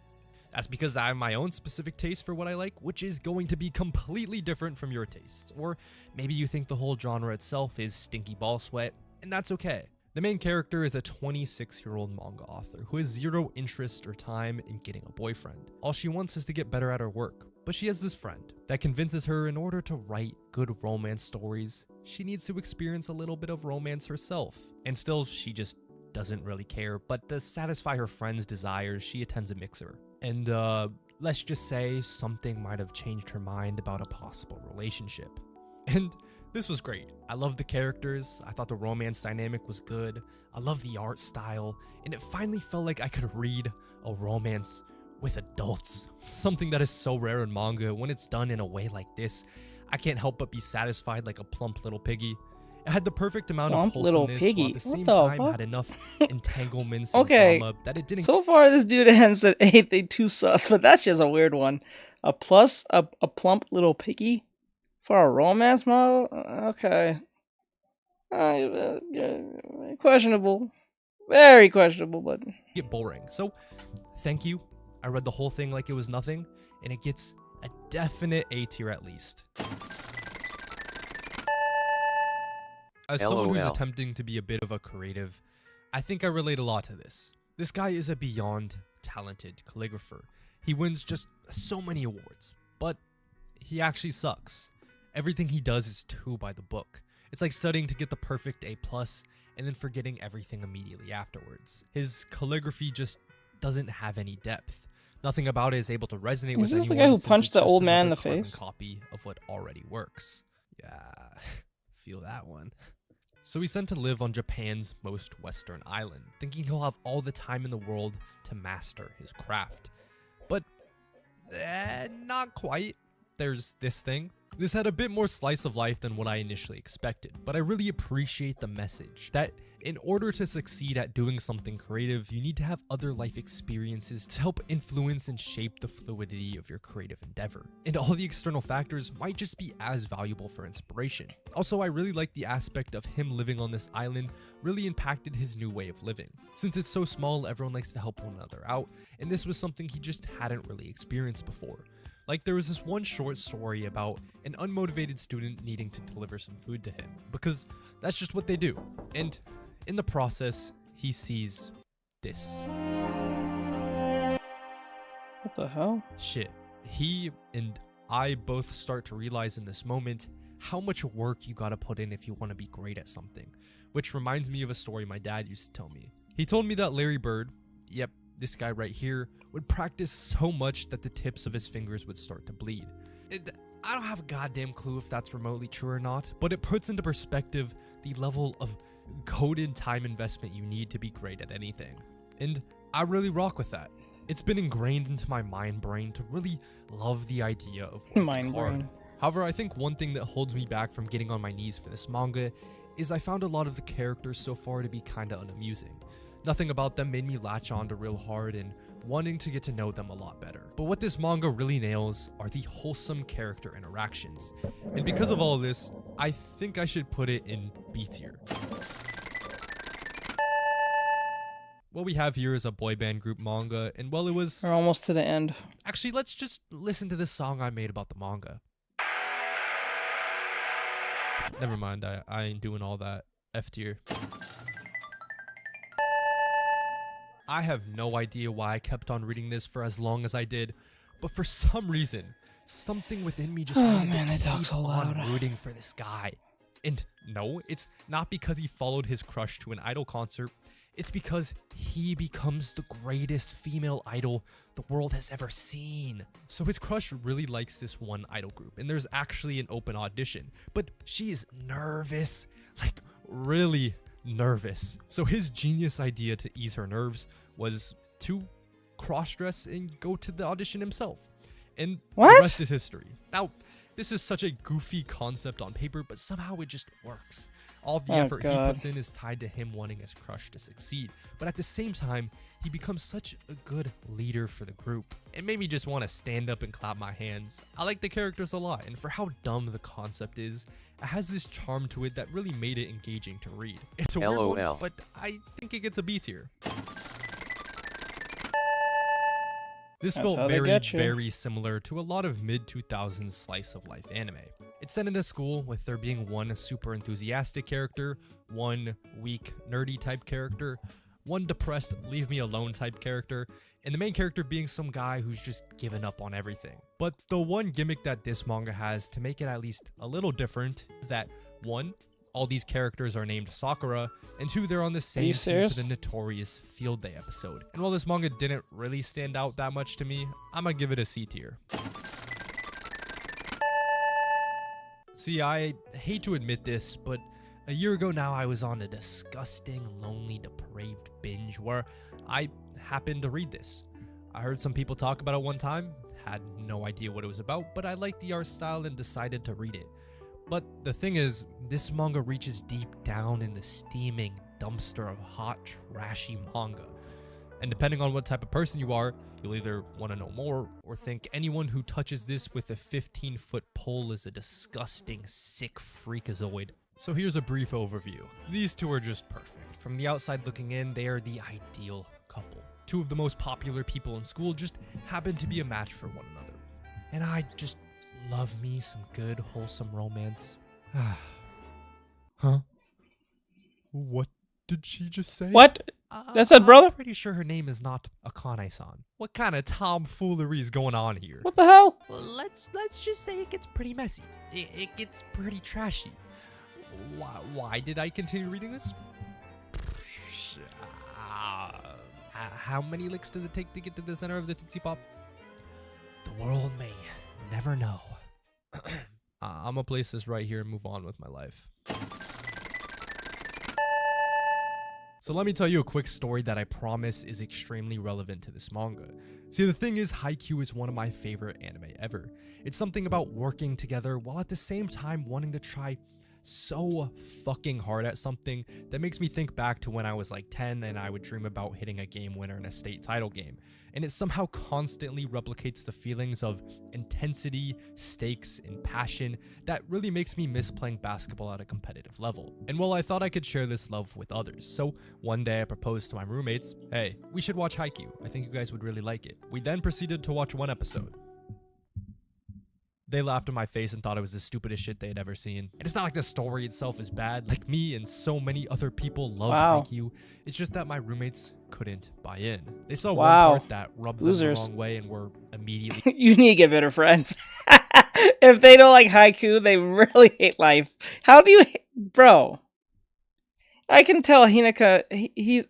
That's because I have my own specific taste for what I like, which is going to be completely different from your tastes. Or maybe you think the whole genre itself is stinky ball sweat, and that's okay. The main character is a 26-year-old manga author who has zero interest or time in getting a boyfriend. All she wants is to get better at her work, but she has this friend that convinces her in order to write good romance stories, she needs to experience a little bit of romance herself. And still, she just doesn't really care, but to satisfy her friend's desires, she attends a mixer. And let's just say something might have changed her mind about a possible relationship. And this was great. I loved the characters, I thought the romance dynamic was good, I love the art style, and it finally felt like I could read a romance with adults. Something that is so rare in manga. When it's done in a way like this, I can't help but be satisfied like a plump little piggy. It had the perfect amount of wholesomeness, while at the same time had enough entanglements and drama that it didn't. So far, this dude has said anything too sus, but that's just a weird one. A plump little piggy? For a romance model? Okay. Questionable. Very questionable, but... Get boring. So, thank you. I read the whole thing like it was nothing, and it gets a definite A tier at least. As someone who's attempting to be a bit of a creative, I think I relate a lot to this. This guy is a beyond talented calligrapher. He wins just so many awards, but he actually sucks. Everything he does is too by the book. It's like studying to get the perfect A+, and then forgetting everything immediately afterwards. His calligraphy just doesn't have any depth. Nothing about it is able to resonate with anyone. Is this the guy who punched the old man in the face? Copy of what already works. Yeah, feel that one. So he's sent to live on Japan's most western island, thinking he'll have all the time in the world to master his craft. But, not quite. There's this thing. This had a bit more slice of life than what I initially expected, but I really appreciate the message that in order to succeed at doing something creative, you need to have other life experiences to help influence and shape the fluidity of your creative endeavor. And all the external factors might just be as valuable for inspiration. Also, I really like the aspect of him living on this island really impacted his new way of living. Since it's so small, everyone likes to help one another out, and this was something he just hadn't really experienced before. Like, there was this one short story about an unmotivated student needing to deliver some food to him, because that's just what they do. And in the process, he sees this. What the hell? Shit. He and I both start to realize in this moment how much work you gotta put in if you want to be great at something, which reminds me of a story my dad used to tell me. He told me that Larry Bird, yep, this guy right here, would practice so much that the tips of his fingers would start to bleed. I don't have a goddamn clue if that's remotely true or not, but it puts into perspective the level of coded time investment you need to be great at anything. And I really rock with that. It's been ingrained into my mind brain to really love the idea of working hard. However, I think one thing that holds me back from getting on my knees for this manga is I found a lot of the characters so far to be kinda unamusing. Nothing about them made me latch on to real hard and wanting to get to know them a lot better. But what this manga really nails are the wholesome character interactions. And because of all of this, I think I should put it in B tier. What we have here is a boy band group manga, and while it was... We're almost to the end. Actually, let's just listen to this song I made about the manga. Never mind, I ain't doing all that. F tier. I have no idea why I kept on reading this for as long as I did, But for some reason, something within me just wanted man, to they talk keep so on loud. rooting for this guy. And no, it's not because he followed his crush to an idol concert. It's because he becomes the greatest female idol the world has ever seen. So his crush really likes this one idol group, and there's actually an open audition, but she is nervous, like really nervous. So his genius idea to ease her nerves was to cross-dress and go to the audition himself. And the rest is history. Now, this is such a goofy concept on paper, but somehow it just works. All of the effort he puts in is tied to him wanting his crush to succeed. But at the same time, he becomes such a good leader for the group. It made me just want to stand up and clap my hands. I like the characters a lot, and for how dumb the concept is, it has this charm to it that really made it engaging to read. It's a weird one, but I think it gets a B tier. This felt very similar to a lot of mid-2000s slice of life anime. It's set in a school with there being one super enthusiastic character, one weak, nerdy type character, one depressed, leave me alone type character, and the main character being some guy who's just given up on everything. But the one gimmick that this manga has to make it at least a little different is that 1, all these characters are named Sakura, and 2, they're on the same team for the notorious Field Day episode. And while this manga didn't really stand out that much to me, I'm gonna give it a C tier. See, I hate to admit this, but a year ago now I was on a disgusting, lonely, depraved binge where I happened to read this. I heard some people talk about it one time, had no idea what it was about, but I liked the art style and decided to read it. But the thing is, this manga reaches deep down in the steaming dumpster of hot, trashy manga. And depending on what type of person you are, you'll either want to know more or think anyone who touches this with a 15-foot pole is a disgusting, sick freakazoid. So here's a brief overview. These two are just perfect. From the outside looking in, they are the ideal couple. 2 of the most popular people in school just happen to be a match for one another. And I just love me some good, wholesome romance. Huh? What did she just say? What? That's that brother? I'm pretty sure her name is not Akane-san. What kind of tomfoolery is going on here? What the hell? Let's just say it gets pretty messy. It gets pretty trashy. Why did I continue reading this? How many licks does it take to get to the center of the Tootsie Pop? The world may never know. I'm gonna place this right here and move on with my life. So let me tell you a quick story that I promise is extremely relevant to this manga. See, the thing is, Haikyuu is one of my favorite anime ever. It's something about working together while at the same time wanting to try so fucking hard at something that makes me think back to when I was like 10 and I would dream about hitting a game winner in a state title game. And it somehow constantly replicates the feelings of intensity, stakes, and passion that really makes me miss playing basketball at a competitive level. And well, I thought I could share this love with others. So one day I proposed to my roommates, hey, we should watch Haikyuu. I think you guys would really like it. We then proceeded to watch one episode. They laughed in my face and thought it was the stupidest shit they had ever seen. And it's not like the story itself is bad. Like me and so many other people love Haikyuu. It's just that my roommates couldn't buy in. They saw one part that rubbed them the wrong way and were immediately... You need to get better friends. If they don't like Haikyuu, they really hate life. How do you... Bro. I can tell Hinata, he's...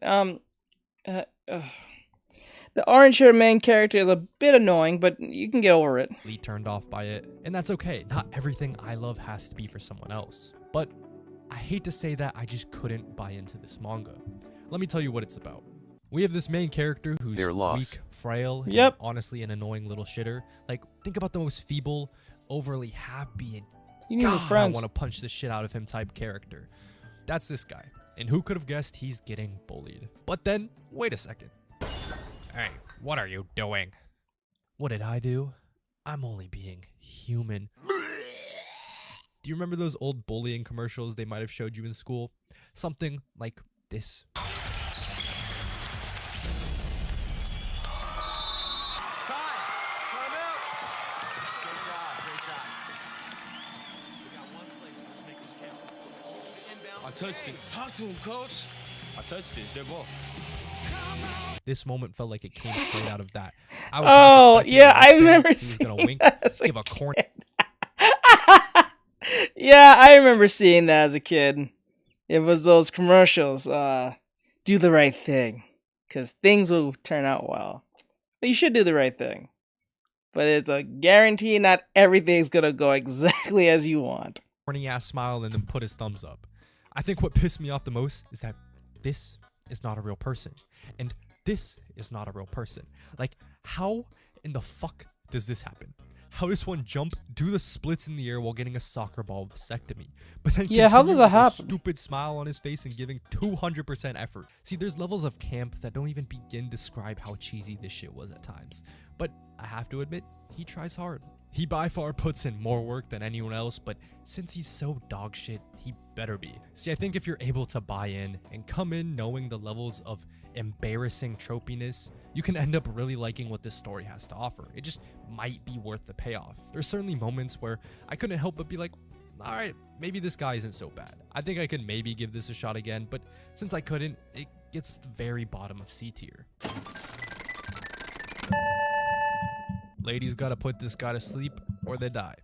The orange-haired main character is a bit annoying, but you can get over it. Turned off by it, and that's okay. Not everything I love has to be for someone else. But I hate to say that I just couldn't buy into this manga. Let me tell you what it's about. We have this main character who's weak, frail, and honestly an annoying little shitter. Like, think about the most feeble, overly happy, and God, I want to punch the shit out of him type character. That's this guy. And who could have guessed he's getting bullied? But then, wait a second. Hey, what are you doing? What did I do? I'm only being human. Do you remember those old bullying commercials they might have showed you in school? Something like this. Time out. Great job. We got one place. Let's make this count. I touched it. Talk to him, coach. I touched it. It's their ball. This moment felt like it came straight out of that. I was Oh, half expecting yeah, a I look there, remember he was seeing gonna wink, that as a give a corny Yeah, I remember seeing that as a kid. It was those commercials, do the right thing, because things will turn out well. But you should do the right thing. But it's a guarantee not everything's gonna go exactly as you want. ass smile and then put his thumbs up. I think what pissed me off the most is that this is not a real person. And this is not a real person. Like, how in the fuck does this happen? How does one jump, do the splits in the air while getting a soccer ball vasectomy? But then Yeah, how does that with a happen? stupid smile on his face and giving 200% effort. See, there's levels of camp that don't even begin to describe how cheesy this shit was at times. But I have to admit, he tries hard. He by far puts in more work than anyone else, but since he's so dog shit, he better be. See, I think if you're able to buy in and come in knowing the levels of embarrassing tropiness, you can end up really liking what this story has to offer. It just might be worth the payoff. There's certainly moments where I couldn't help but be like, all right, maybe this guy isn't so bad. I think I could maybe give this a shot again, but since I couldn't, it gets the very bottom of C tier. Ladies gotta put this guy to sleep or they die.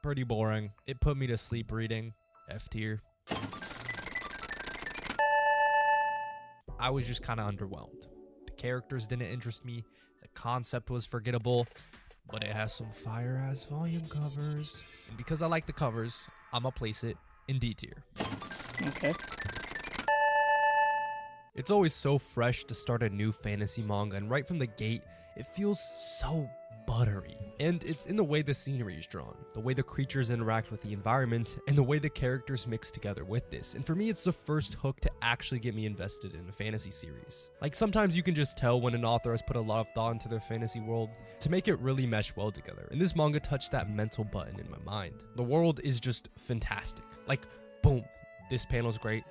Pretty boring. It put me to sleep reading. F tier. I was just kind of underwhelmed. The characters didn't interest me. The concept was forgettable, but it has some fire ass volume covers. And because I like the covers, I'ma place it in D tier. Okay. It's always so fresh to start a new fantasy manga, and right from the gate, it feels so buttery. And it's in the way the scenery is drawn, the way the creatures interact with the environment, and the way the characters mix together with this. And for me, it's the first hook to actually get me invested in a fantasy series. Like, sometimes you can just tell when an author has put a lot of thought into their fantasy world to make it really mesh well together. And this manga touched that mental button in my mind. The world is just fantastic. Like, boom, this panel's great,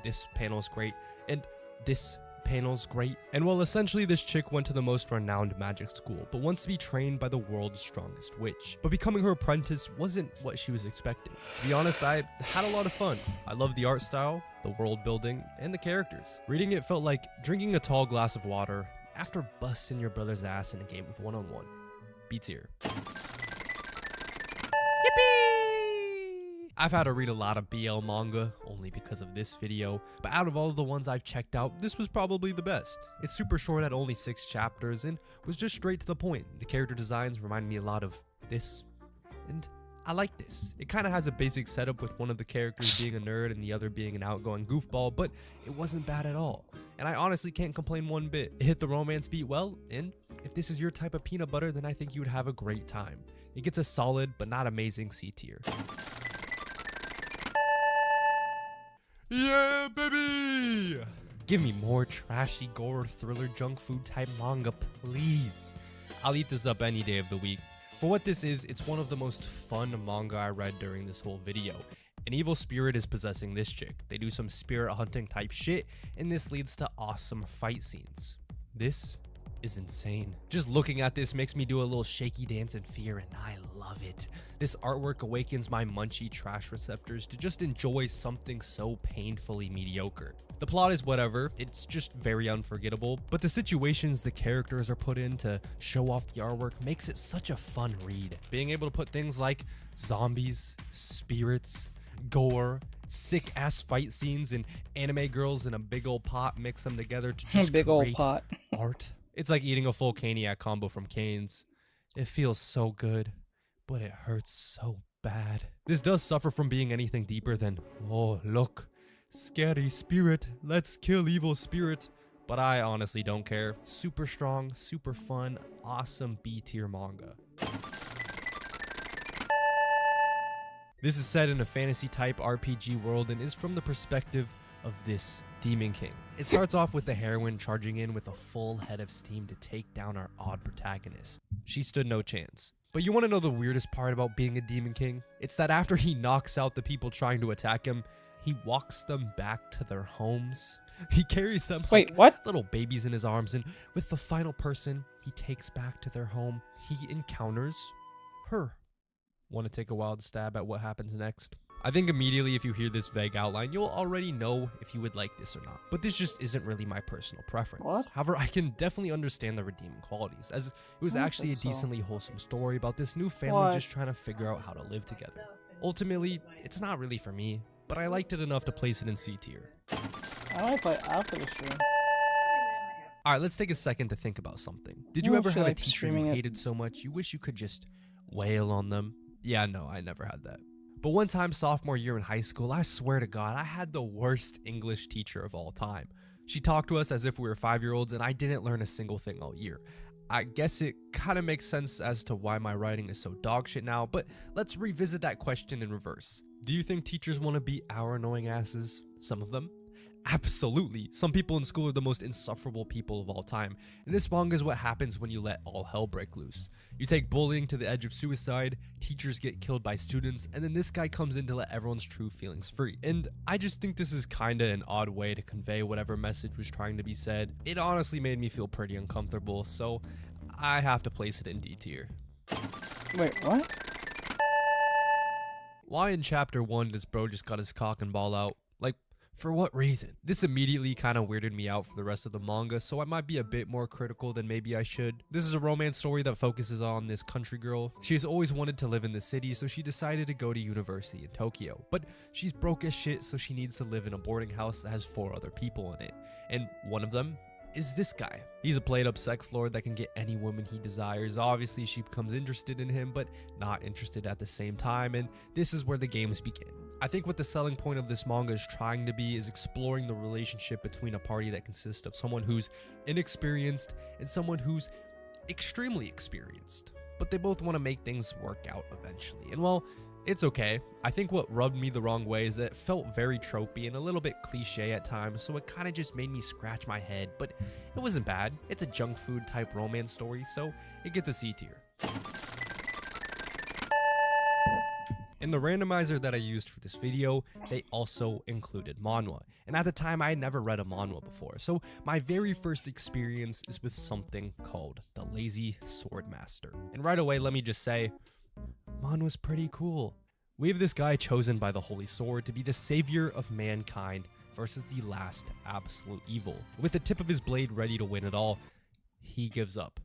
this panel's great, and this panel's great. And well, essentially this chick went to the most renowned magic school, but wants to be trained by the world's strongest witch. But becoming her apprentice wasn't what she was expecting. To be honest, I had a lot of fun. I loved the art style, the world building, and the characters. Reading it felt like drinking a tall glass of water after busting your brother's ass in a game of one-on-one. B tier. I've had to read a lot of BL manga only because of this video, but out of all of the ones I've checked out, this was probably the best. It's super short at only 6 chapters and was just straight to the point. The character designs remind me a lot of this, and I like this. It kind of has a basic setup with one of the characters being a nerd and the other being an outgoing goofball, but it wasn't bad at all. And I honestly can't complain one bit. It hit the romance beat well, and if this is your type of peanut butter, then I think you would have a great time. It gets a solid but not amazing C tier. Yeah, baby! Give me more trashy gore thriller junk food type manga, please. I'll eat this up any day of the week. For what this is, it's one of the most fun manga I read during this whole video. An evil spirit is possessing this chick. They do some spirit hunting type shit, and this leads to awesome fight scenes. This is insane. Just looking at this makes me do a little shaky dance in fear, and I love it. This artwork awakens my munchy trash receptors to just enjoy something so painfully mediocre. The plot is whatever, it's just very unforgettable, but the situations the characters are put in to show off the artwork makes it such a fun read. Being able to put things like zombies, spirits, gore, sick ass fight scenes, and anime girls in a big old pot, mix them together to just Big old pot. art. It's like eating a full Caniac combo from Cane's. It feels so good, but it hurts so bad. This does suffer from being anything deeper than, oh look, scary spirit, let's kill evil spirit. But I honestly don't care. Super strong, super fun, awesome B tier manga. This is set in a fantasy type RPG world and is from the perspective of this Demon King. It starts off with the heroine charging in with a full head of steam to take down our odd protagonist. She stood no chance. But you want to know the weirdest part about being a Demon King? It's that after he knocks out the people trying to attack him, he walks them back to their homes. He carries them like little babies in his arms, and with the final person he takes back to their home, he encounters her. Want to take a wild stab at what happens next? I think immediately if you hear this vague outline, you'll already know if you would like this or not. But this just isn't really my personal preference. What? However, I can definitely understand the redeeming qualities, as it was actually a decently wholesome story about this new family just trying to figure out how to live together. Ultimately, it's not really for me, but I liked it enough to place it in C tier. I might play after the stream. Alright, let's take a second to think about something. Did you ever have a teacher you hated so much you wish you could just wail on them? Yeah, no, I never had that. But one time sophomore year in high school, I swear to God, I had the worst English teacher of all time. She talked to us as if we were 5-year-olds and I didn't learn a single thing all year. I guess it kind of makes sense as to why my writing is so dogshit now, but let's revisit that question in reverse. Do you think teachers want to be our annoying asses? Some of them? Absolutely. Some people in school are the most insufferable people of all time, and this manga is what happens when you let all hell break loose. You take bullying to the edge of suicide, teachers get killed by students, and then this guy comes in to let everyone's true feelings free. And I just think this is kinda an odd way to convey whatever message was trying to be said. It honestly made me feel pretty uncomfortable, so I have to place it in D tier. Wait, what? Why in chapter 1 does bro just got his cock and ball out? Like, for what reason? This immediately kind of weirded me out for the rest of the manga, so I might be a bit more critical than maybe I should. This is a romance story that focuses on this country girl. She has always wanted to live in the city, so she decided to go to university in Tokyo. But she's broke as shit, so she needs to live in a boarding house that has 4 other people in it. And one of them is this guy. He's a played up sex lord that can get any woman he desires. Obviously, she becomes interested in him, but not interested at the same time, and this is where the games begin. I think what the selling point of this manga is trying to be is exploring the relationship between a party that consists of someone who's inexperienced and someone who's extremely experienced. But they both want to make things work out eventually. And well, it's okay. I think what rubbed me the wrong way is that it felt very tropey and a little bit cliche at times, so it kind of just made me scratch my head, but it wasn't bad. It's a junk food type romance story, so it gets a C tier. In the randomizer that I used for this video, they also included manhwa, and at the time I had never read a manhwa before, so my very first experience is with something called The Lazy Sword Master. And right away, let me just say, manhwa's pretty cool. We have this guy chosen by the Holy Sword to be the savior of mankind versus the last absolute evil. With the tip of his blade ready to win it all, he gives up.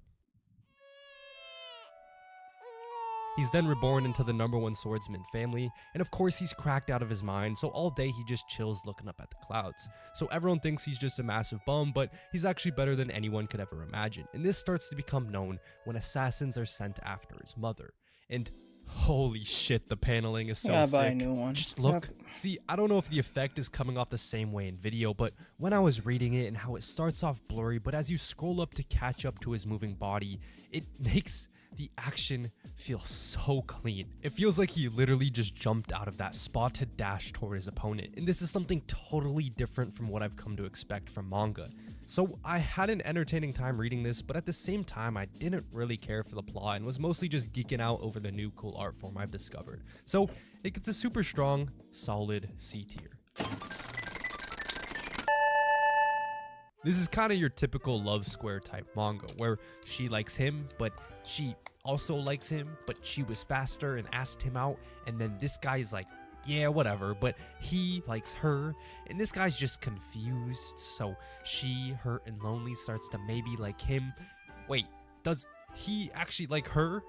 He's then reborn into the #1 swordsman family, and of course he's cracked out of his mind, so all day he just chills looking up at the clouds. So everyone thinks he's just a massive bum, but he's actually better than anyone could ever imagine. And this starts to become known when assassins are sent after his mother. And holy shit, the paneling is so sick. Buy a new one. Just look. See, I don't know if the effect is coming off the same way in video, but when I was reading it and how it starts off blurry, but as you scroll up to catch up to his moving body, it makes the action feels so clean. It feels like he literally just jumped out of that spot to dash toward his opponent, and this is something totally different from what I've come to expect from manga. So I had an entertaining time reading this, but at the same time I didn't really care for the plot and was mostly just geeking out over the new cool art form I've discovered. So it gets a super strong, solid C tier. This is kind of your typical love square type manga, where she likes him, but she also likes him, but she was faster and asked him out, and then this guy's like, yeah, whatever, but he likes her, and this guy's just confused, so she, hurt and lonely, starts to maybe like him. Wait, does he actually like her?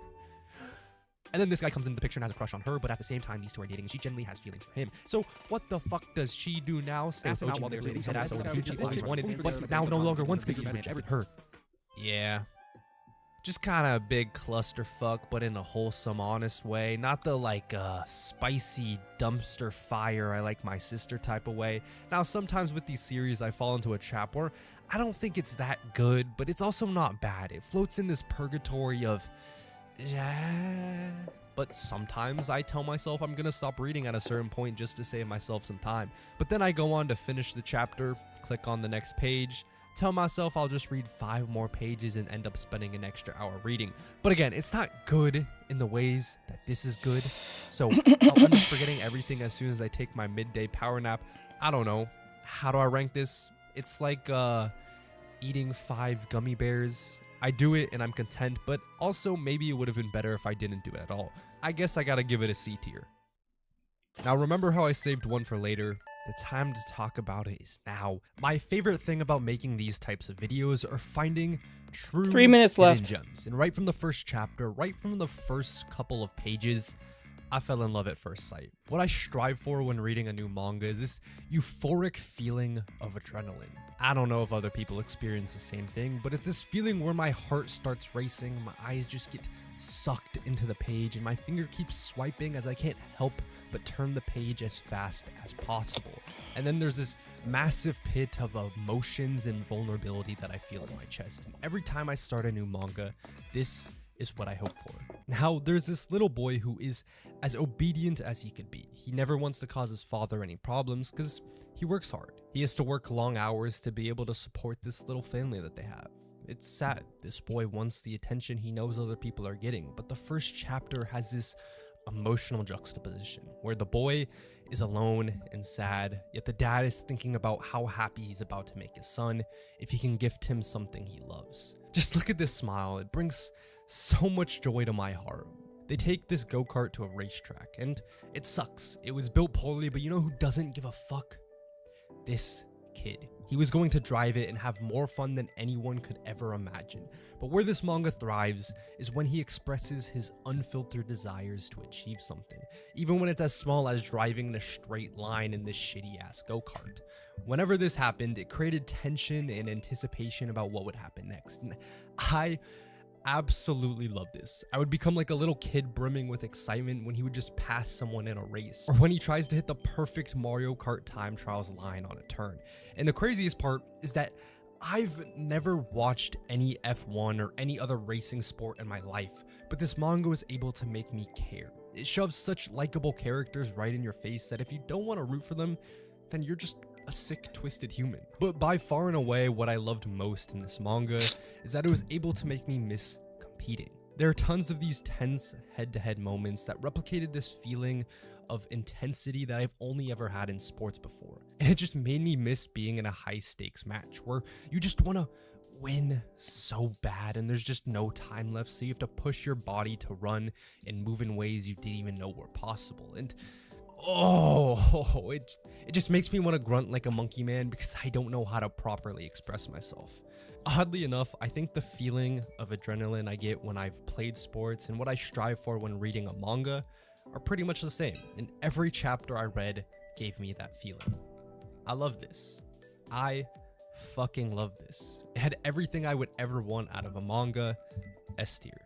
And then this guy comes into the picture and has a crush on her, but at the same time, these two are dating, and she genuinely has feelings for him. So what the fuck does she do now? Snaps him out while they're dating, head ass, she always wanted, but now no longer wants because he's managed her. Yeah. Just kind of a big clusterfuck, but in a wholesome, honest way. Not the like spicy dumpster fire I like my sister type of way. Now, sometimes with these series, I fall into a trap where I don't think it's that good, but it's also not bad. It floats in this purgatory of, yeah. But sometimes I tell myself I'm gonna stop reading at a certain point just to save myself some time. But then I go on to finish the chapter, click on the next page, tell myself I'll just read 5 more pages and end up spending an extra hour reading. But again, it's not good in the ways that this is good. So I'll end up forgetting everything as soon as I take my midday power nap. I don't know. How do I rank this? It's like eating 5 gummy bears. I do it and I'm content, but also maybe it would have been better if I didn't do it at all. I guess I gotta give it a C tier. Now remember how I saved one for later? The time to talk about it is now. My favorite thing about making these types of videos are finding true 3 minutes hidden left. gems. And right from the first chapter, right from the first couple of pages, I fell in love at first sight. What I strive for when reading a new manga is this euphoric feeling of adrenaline. I don't know if other people experience the same thing, but it's this feeling where my heart starts racing, my eyes just get sucked into the page, and my finger keeps swiping as I can't help but turn the page as fast as possible. And then there's this massive pit of emotions and vulnerability that I feel in my chest. And every time I start a new manga, this is what I hope for. Now, there's this little boy who is as obedient as he could be. He never wants to cause his father any problems because he works hard. He has to work long hours to be able to support this little family that they have. It's sad. This boy wants the attention he knows other people are getting, but the first chapter has this emotional juxtaposition where the boy is alone and sad, yet the dad is thinking about how happy he's about to make his son if he can gift him something he loves. Just look at this smile. It brings so much joy to my heart. They take this go-kart to a racetrack, and it sucks. It was built poorly, but you know who doesn't give a fuck? This kid. He was going to drive it and have more fun than anyone could ever imagine. But where this manga thrives is when he expresses his unfiltered desires to achieve something, even when it's as small as driving in a straight line in this shitty-ass go-kart. Whenever this happened, it created tension and anticipation about what would happen next, and I absolutely love this. I would become like a little kid brimming with excitement when he would just pass someone in a race, or when he tries to hit the perfect Mario Kart time trials line on a turn. And the craziest part is that I've never watched any F1 or any other racing sport in my life, but this manga was able to make me care. It shoves such likable characters right in your face that if you don't want to root for them, then you're just a sick, twisted human. But by far and away, what I loved most in this manga is that it was able to make me miss competing. There are tons of these tense head-to-head moments that replicated this feeling of intensity that I've only ever had in sports before. And it just made me miss being in a high-stakes match where you just want to win so bad and there's just no time left, so you have to push your body to run and move in ways you didn't even know were possible. And it just makes me want to grunt like a monkey man because I don't know how to properly express myself. Oddly enough, I think the feeling of adrenaline I get when I've played sports and what I strive for when reading a manga are pretty much the same, and every chapter I read gave me that feeling. I love this. I fucking love this. It had everything I would ever want out of a manga. S tier.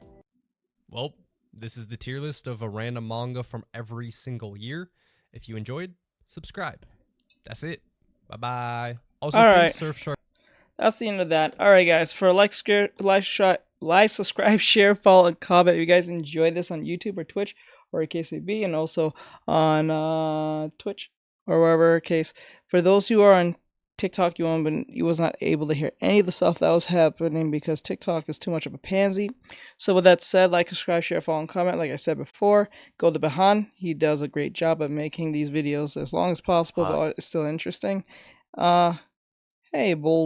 Well, this is the tier list of a random manga from every single year. If you enjoyed, subscribe. That's it. Bye-bye. Also, all thanks, right. Surfshark. That's the end of that. All right, guys. For like, subscribe, share, follow, and comment. If you guys enjoy this on YouTube or Twitch or a case may be, and also on Twitch or wherever case. For those who are on TikTok, you was not able to hear any of the stuff that was happening because TikTok is too much of a pansy. So with that said, like, subscribe, share, follow, and comment. Like I said before, go to Bahan. He does a great job at making these videos as long as possible, but it's still interesting. Hey, bold.